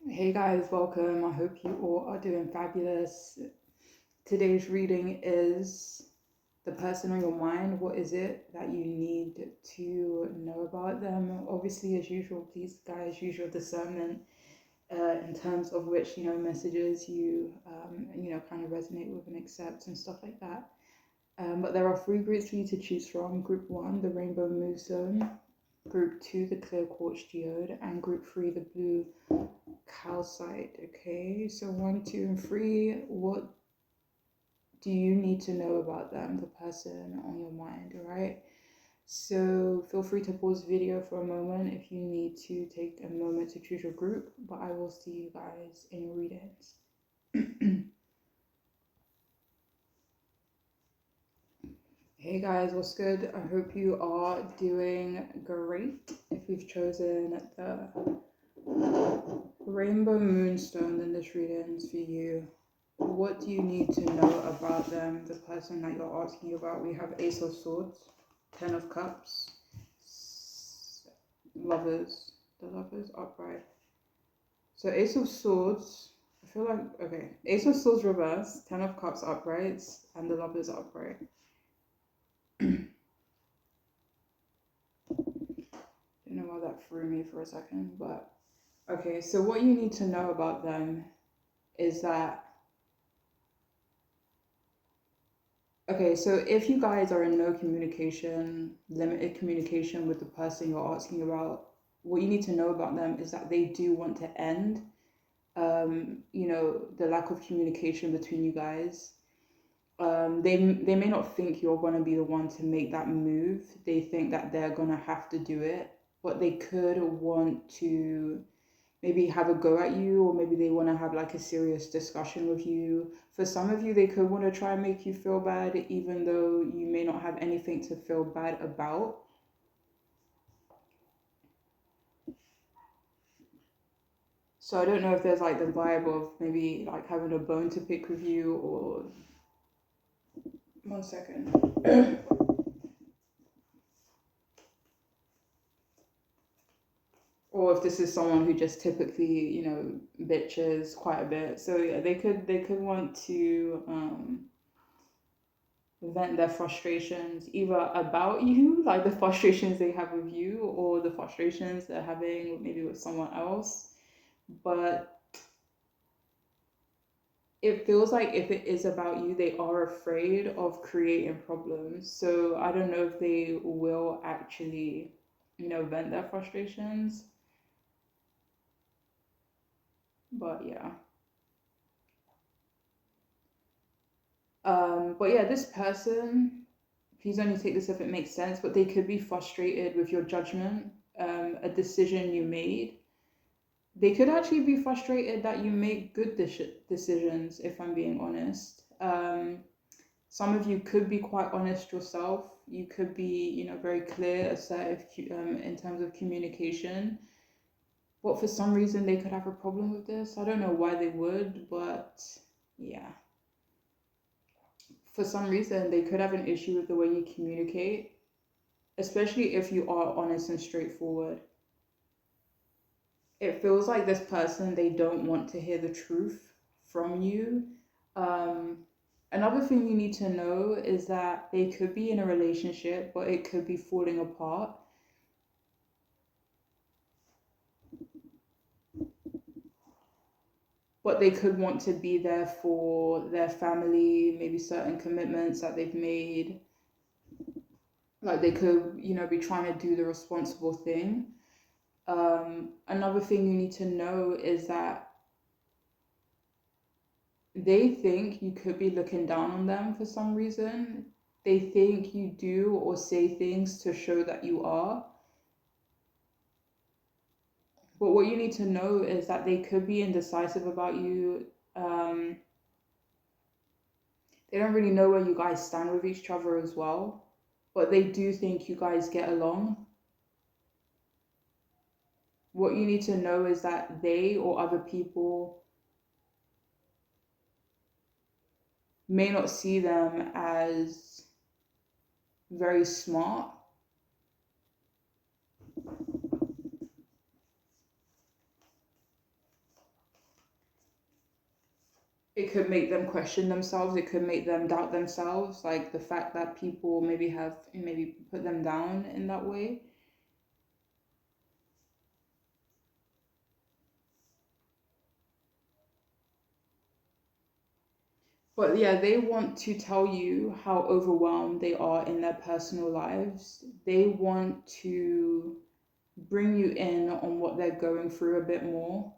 Hey guys, welcome. I hope you all are doing fabulous. Today's reading is the person on your mind. What is it that you need to know about them? Obviously, as usual, please, guys, use your discernment in terms of which messages you kind of resonate with and accept and stuff like that. But there are three groups for you to choose from. Group one, the Rainbow Moonstone. Group two, the Clear Quartz Geode, and group three, the Blue Calcite. Okay, so one, two, and three. What do you need to know about them, the person on your mind? All right. So feel free to pause the video for a moment if you need to take a moment to choose your group. But I will see you guys in your readings. Hey guys, what's good? I hope you are doing great. If you've chosen the Rainbow Moonstone, then this reading is for you. What do you need to know about them, the person that you're asking about? We have Ace of Swords, Ten of Cups, Lovers, the Lovers upright. So Ace of Swords, I feel like, okay, Ace of Swords reverse, Ten of Cups uprights, and the Lovers upright. Don't know why that threw me for a second, but okay, so what you need to know about them is that, okay, so if you guys are in no communication, limited communication with the person you're asking about, what you need to know about them is that they do want to end, the lack of communication between you guys. They may not think you're going to be the one to make that move. They think that they're going to have to do it, but they could want to maybe have a go at you, or maybe they want to have like a serious discussion with you. For some of you, they could want to try and make you feel bad, even though you may not have anything to feel bad about. So I don't know if there's like the vibe of maybe like having a bone to pick with you, or one second. Or if this is someone who just typically, bitches quite a bit. So yeah, they could want to vent their frustrations either about you, like the frustrations they have with you, or the frustrations they're having maybe with someone else. But it feels like if it is about you, they are afraid of creating problems. So I don't know if they will actually, vent their frustrations. But yeah. But yeah, this person, please only take this if it makes sense, but they could be frustrated with your judgment, a decision you made. They could actually be frustrated that you make good decisions, if I'm being honest. Some of you could be quite honest yourself. You could be, very clear, assertive in terms of communication. But for some reason, they could have a problem with this. I don't know why they would, but yeah. For some reason, they could have an issue with the way you communicate, especially if you are honest and straightforward. It feels like this person, they don't want to hear the truth from you. Another thing you need to know is that they could be in a relationship, but it could be falling apart. But they could want to be there for their family, maybe certain commitments that they've made. Like they could, be trying to do the responsible thing. Another thing you need to know is that they think you could be looking down on them for some reason. They think you do or say things to show that you are. But what you need to know is that they could be indecisive about you. They don't really know where you guys stand with each other as well. But they do think you guys get along. What you need to know is that they or other people may not see them as very smart. it could make them question themselves. It could make them doubt themselves, like the fact that people maybe put them down in that way. But yeah, they want to tell you how overwhelmed they are in their personal lives. They want to bring you in on what they're going through a bit more.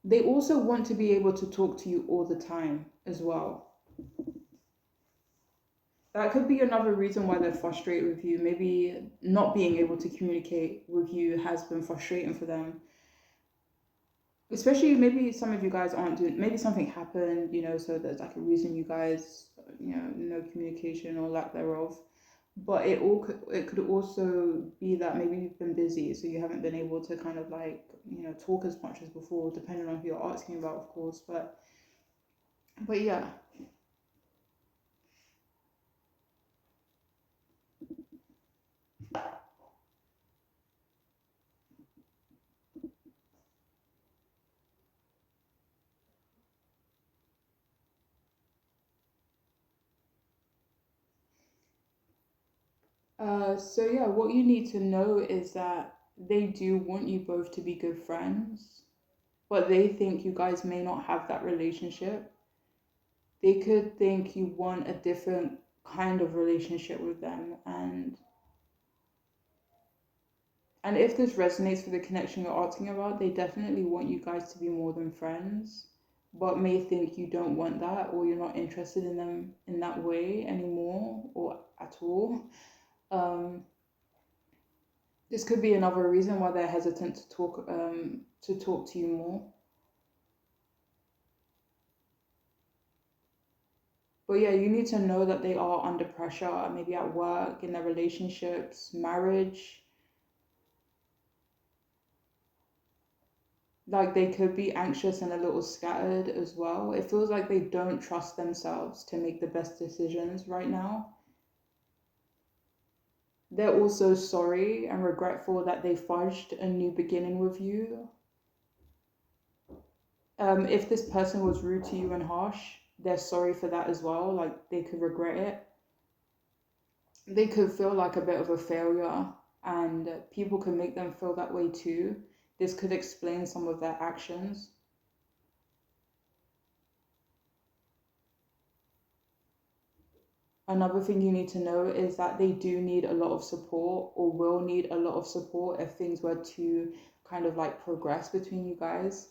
They also want to be able to talk to you all the time as well. That could be another reason why they're frustrated with you. Maybe not being able to communicate with you has been frustrating for them. Especially maybe some of you guys aren't doing, maybe something happened, so there's like a reason you guys, no communication or lack thereof. But it could also be that maybe you've been busy, so you haven't been able to kind of like, talk as much as before, depending on who you're asking about, of course. But yeah. So yeah, what you need to know is that they do want you both to be good friends, but they think you guys may not have that relationship. They could think you want a different kind of relationship with them, and if this resonates with the connection you're asking about, they definitely want you guys to be more than friends, but may think you don't want that, or you're not interested in them in that way anymore or at all. um this could be another reason why they're hesitant to talk to you more. But yeah, you need to know that they are under pressure, maybe at work, in their relationships, marriage. Like they could be anxious and a little scattered as well. It feels like they don't trust themselves to make the best decisions right now. They're also sorry and regretful that they fudged a new beginning with you. If this person was rude to you and harsh, they're sorry for that as well. Like they could regret it. They could feel like a bit of a failure, and people can make them feel that way too. This could explain some of their actions. Another thing you need to know is that they do need a lot of support, or will need a lot of support if things were to kind of like progress between you guys.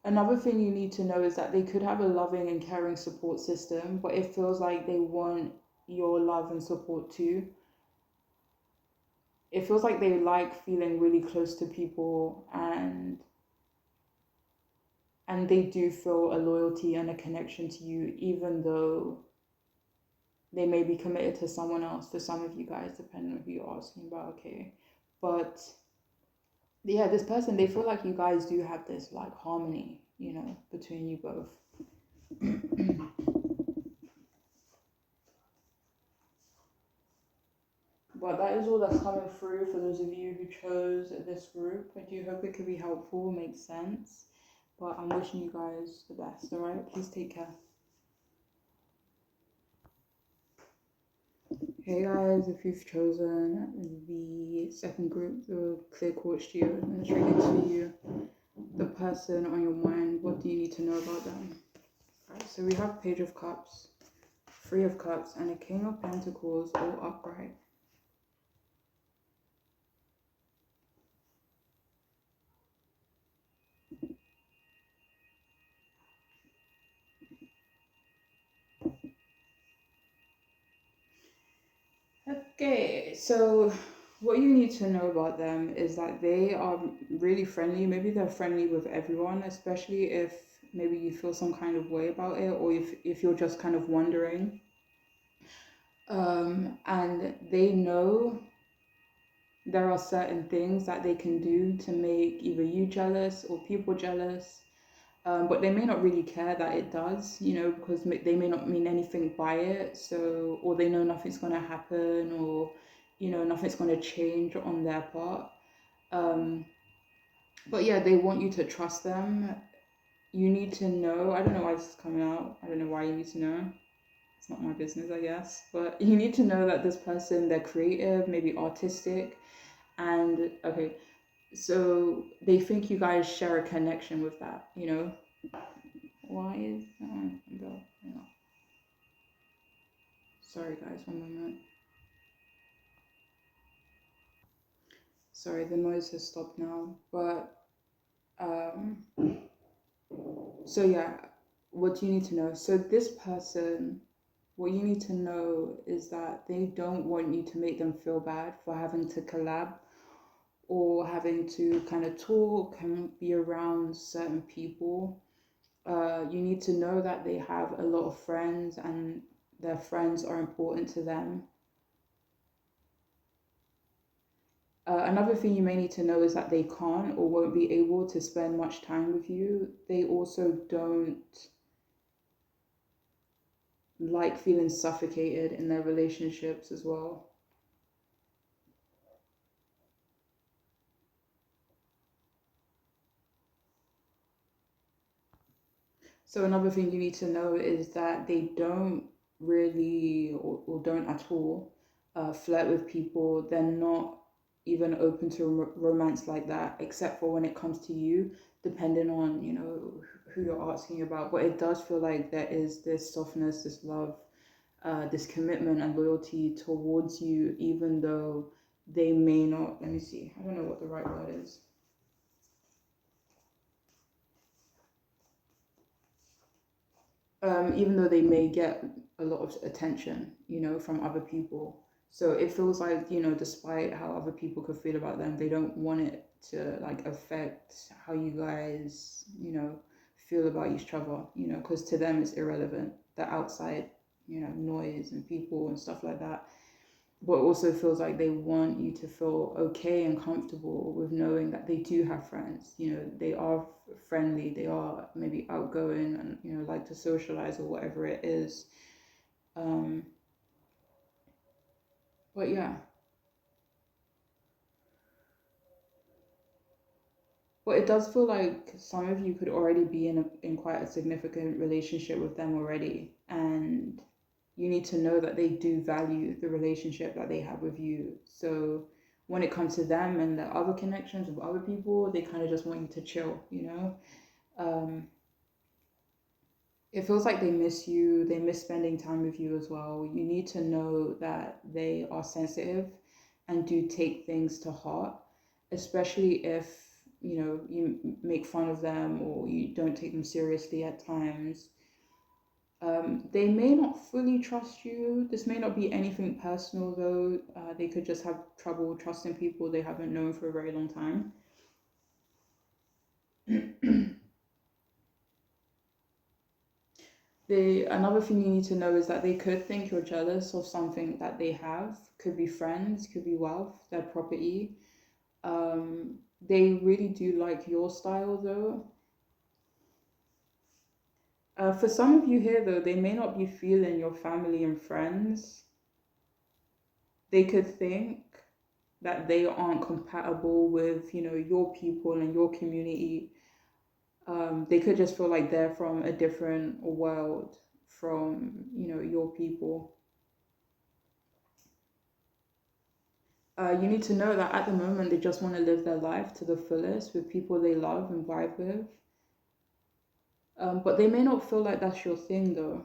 Another thing you need to know is that they could have a loving and caring support system, but it feels like they want your love and support too. It feels like they like feeling really close to people, and they do feel a loyalty and a connection to you, even though they may be committed to someone else, for some of you guys, depending on who you're asking about, okay? But yeah, this person, they feel like you guys do have this like harmony, between you both. But that is all that's coming through for those of you who chose this group. I do hope it could be helpful, makes sense. But I'm wishing you guys the best, alright? Please take care. Hey guys, if you've chosen the second group, the clear quartz duo, and it's related to you, the person on your mind, what do you need to know about them? Alright, so we have Page of Cups, Three of Cups, and a King of Pentacles, all upright. Okay, so what you need to know about them is that they are really friendly. Maybe they're friendly with everyone, especially if maybe you feel some kind of way about it, or if you're just kind of wondering. And they know there are certain things that they can do to make either you jealous or people jealous. But they may not really care that it does, because they may not mean anything by it. So, or they know nothing's going to happen, or, nothing's going to change on their part. Um, But yeah, they want you to trust them. You need to know. I don't know why this is coming out. I don't know why you need to know. It's not my business, I guess. But you need to know that this person, they're creative, maybe artistic, and okay, so they think you guys share a connection with that, you know? Why is sorry guys, one moment. Sorry, the noise has stopped now. But um so yeah, what you need to know. So this person, what you need to know is that they don't want you to make them feel bad for having to collab or having to kind of talk and be around certain people. You need to know that they have a lot of friends and their friends are important to them. Another thing you may need to know is that they can't or won't be able to spend much time with you. They also don't like feeling suffocated in their relationships as well. So another thing you need to know is that they don't really or don't at all flirt with people. They're not even open to romance like that, except for when it comes to you, depending on, you know, who you're asking about. But it does feel like there is this softness, this love, this commitment and loyalty towards you, even though they may not. Let me see. I don't know what the right word is. Even though they may get a lot of attention, you know, from other people. So it feels like, you know, despite how other people could feel about them, they don't want it to like affect how you guys, you know, feel about each other, you know, because to them it's irrelevant. The outside, you know, noise and people and stuff like that. But it also feels like they want you to feel okay and comfortable with knowing that they do have friends. You know, they are friendly, they are maybe outgoing and, you know, like to socialize or whatever it is. Um, but yeah, but it does feel like some of you could already be in quite a significant relationship with them already. And you need to know that they do value the relationship that they have with you. So when it comes to them and the other connections with other people, they kind of just want you to chill, you know? Um, it feels like they miss you, they miss spending time with you as well. You need to know that they are sensitive and do take things to heart, especially if, you know, you make fun of them or you don't take them seriously at times. They may not fully trust you. This may not be anything personal, though. They could just have trouble trusting people they haven't known for a very long time. Another thing you need to know is that they could think you're jealous of something that they have. Could be friends, could be wealth, their property. They really do like your style, though. For some of you here, though, they may not be feeling your family and friends. They could think that they aren't compatible with, you know, your people and your community. They could just feel like they're from a different world from, you know, your people. You need to know that at the moment they just want to live their life to the fullest with people they love and vibe with. But they may not feel like that's your thing though.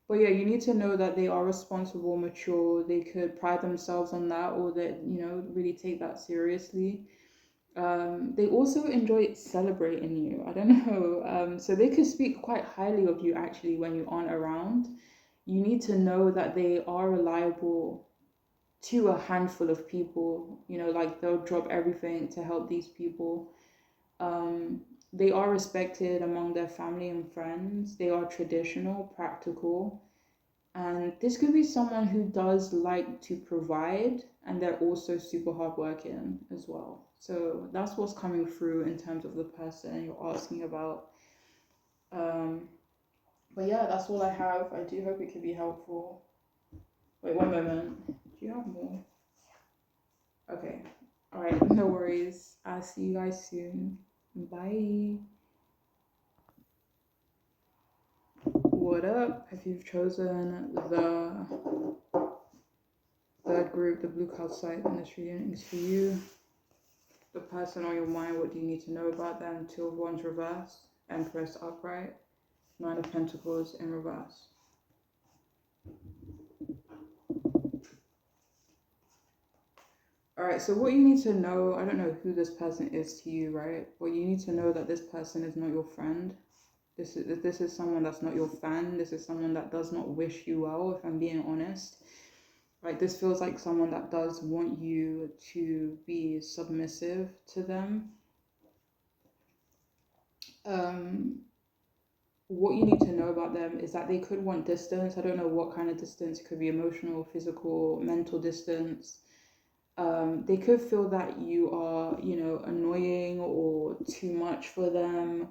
But yeah, you need to know that they are responsible, mature. They could pride themselves on that, or that, you know, really take that seriously. They also enjoy celebrating you. I don't know. So they could speak quite highly of you actually when you aren't around. You need to know that they are reliable to a handful of people. You know, like they'll drop everything to help these people. Um, they are respected among their family and friends. They are traditional, practical, and this could be someone who does like to provide and they're also super hardworking as well. So that's what's coming through in terms of the person you're asking about. Um, but yeah, that's all I have. I do hope it could be helpful. Wait, one moment. Do you have more? Okay. All right, no worries. I'll see you guys soon. Bye. What up? If you've chosen the third group, the blue card site, then this reading is for you. The person on your mind, what do you need to know about them? Two of Wands reversed, Empress upright, Nine of Pentacles in reverse. All right, so what you need to know, I don't know who this person is to you, right? But you need to know that this person is not your friend. This is someone that's not your fan. This is someone that does not wish you well, if I'm being honest. Like, this feels like someone that does want you to be submissive to them. What you need to know about them is that they could want distance. I don't know what kind of distance. It could be emotional, physical, mental distance. They could feel that you are, annoying or too much for them.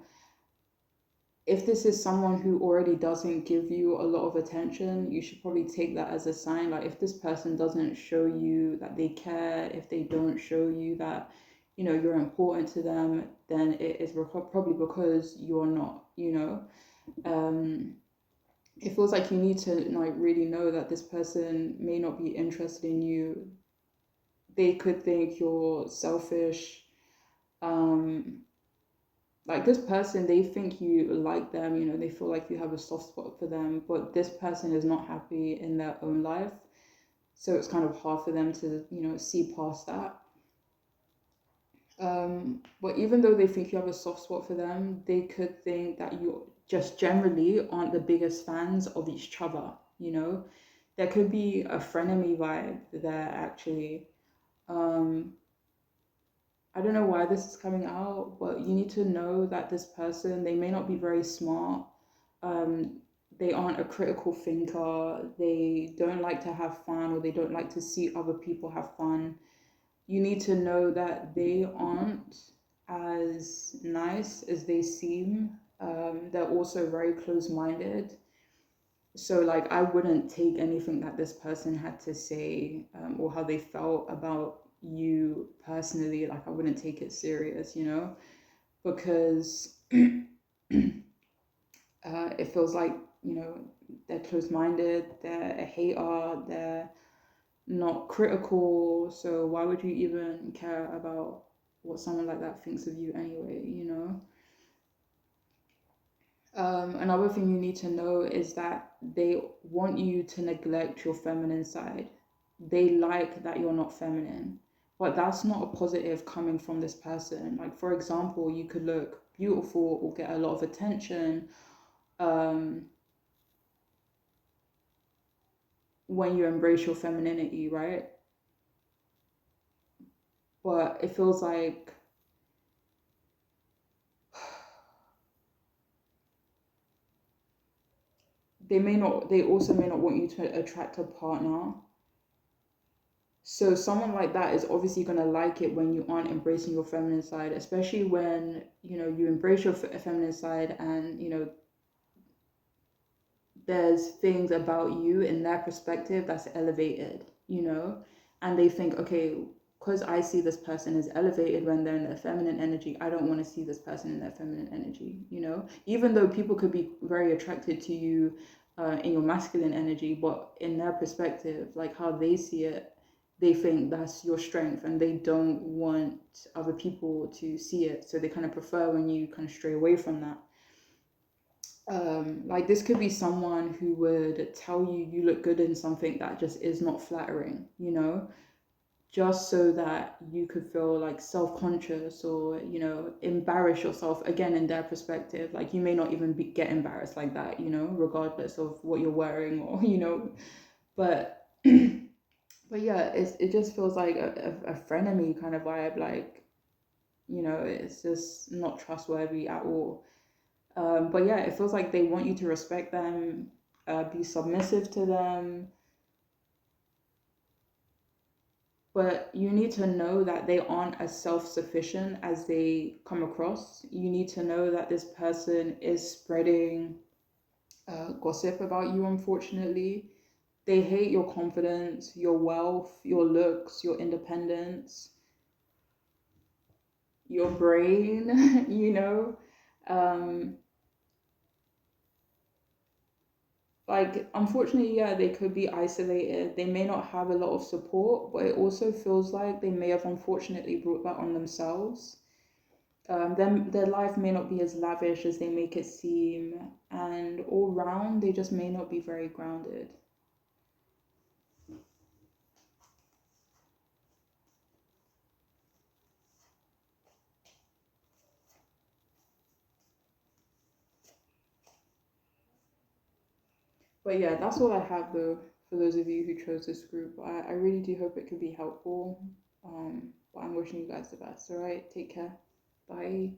If this is someone who already doesn't give you a lot of attention, you should probably take that as a sign. Like, if this person doesn't show you that they care, if they don't show you that, you're important to them, then it is probably because you're not, it feels like you need to like really know that this person may not be interested in you. They could think you're selfish. Like, this person, they think you like them, they feel like you have a soft spot for them, but this person is not happy in their own life. So it's kind of hard for them to, see past that. But even though they think you have a soft spot for them, they could think that you just generally aren't the biggest fans of each other, There could be a frenemy vibe there, actually. I don't know why this is coming out, but you need to know that this person, they may not be very smart. Um, they aren't a critical thinker. They don't like to have fun, or they don't like to see other people have fun. You need to know that they aren't as nice as they seem. They're also very close-minded. So, like, I wouldn't take anything that this person had to say, or how they felt about you personally. Like, I wouldn't take it serious, because it feels like, they're close-minded, they're a hater, they're not critical. So why would you even care about what someone like that thinks of you anyway, Another thing you need to know is that they want you to neglect your feminine side. They like that you're not feminine, but that's not a positive coming from this person. Like, for example, you could look beautiful or get a lot of attention when you embrace your femininity, right? But it feels like they also may not want you to attract a partner. So someone like that is obviously going to like it when you aren't embracing your feminine side, especially when, you embrace your feminine side, and, there's things about you in their perspective that's elevated, and they think, okay, because I see this person as elevated when they're in their feminine energy, I don't want to see this person in their feminine energy, even though people could be very attracted to you in your masculine energy, but in their perspective, like how they see it, they think that's your strength, and they don't want other people to see it, so they kind of prefer when you kind of stray away from that. Like, this could be someone who would tell you you look good in something that just is not flattering, just so that you could feel like self-conscious, or, embarrass yourself, again, in their perspective. Like, you may not even get embarrassed like that, regardless of what you're wearing, or, but but yeah, it just feels like a frenemy kind of vibe. Like, it's just not trustworthy at all. But yeah, it feels like they want you to respect them, be submissive to them. But you need to know that they aren't as self-sufficient as they come across. You need to know that this person is spreading gossip about you, unfortunately. They hate your confidence, your wealth, your looks, your independence. your brain, Um, like, unfortunately, yeah, they could be isolated. They may not have a lot of support, but it also feels like they may have unfortunately brought that on themselves. Their life may not be as lavish as they make it seem, and all round, they just may not be very grounded. But yeah, that's all I have though for those of you who chose this group. I really do hope it could be helpful. But I'm wishing you guys the best. All right, take care. Bye.